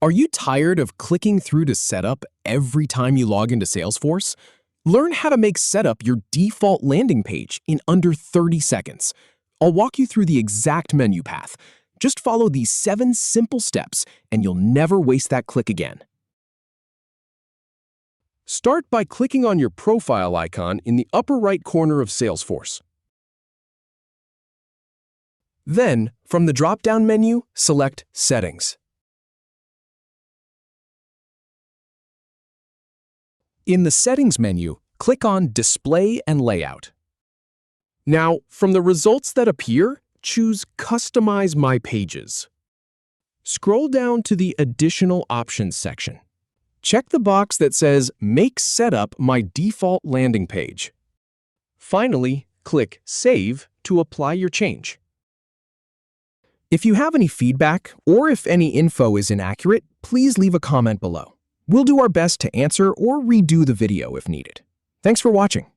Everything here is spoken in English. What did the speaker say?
Are you tired of clicking through to setup every time you log into Salesforce? Learn how to make setup your default landing page in under 30 seconds. I'll walk you through the exact menu path. Just follow these 7 simple steps and you'll never waste that click again. Start by clicking on your profile icon in the upper right corner of Salesforce. Then, from the drop-down menu, select Settings. In the Settings menu, click on Display and Layout. Now, from the results that appear, choose Customize My Pages. Scroll down to the Additional Options section. Check the box that says Make Setup My Default Landing Page. Finally, click Save to apply your change. If you have any feedback or if any info is inaccurate, please leave a comment below. We'll do our best to answer or redo the video if needed. Thanks for watching.